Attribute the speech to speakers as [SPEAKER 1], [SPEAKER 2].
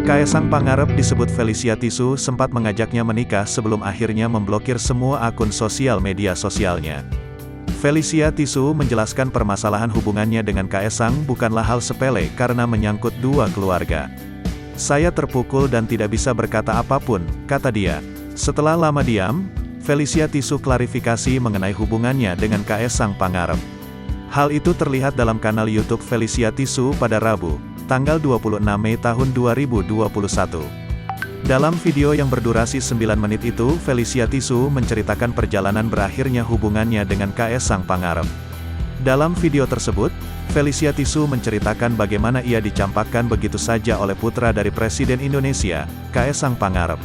[SPEAKER 1] Kaesang Pangarep disebut Felicia Tisu sempat mengajaknya menikah sebelum akhirnya memblokir semua akun sosial media sosialnya. Felicia Tisu menjelaskan permasalahan hubungannya dengan Kaesang bukanlah hal sepele karena menyangkut dua keluarga. "Saya terpukul dan tidak bisa berkata apapun," kata dia. Setelah lama diam, Felicia Tisu klarifikasi mengenai hubungannya dengan Kaesang Pangarep. Hal itu terlihat dalam kanal YouTube Felicia Tisu pada Rabu, tanggal 26 Mei tahun 2021. Dalam video yang berdurasi 9 menit itu, Felicia Tisu menceritakan perjalanan berakhirnya hubungannya dengan Kaesang Pangarep. Dalam video tersebut, Felicia Tisu menceritakan bagaimana ia dicampakkan begitu saja oleh putra dari Presiden Indonesia, Kaesang Pangarep.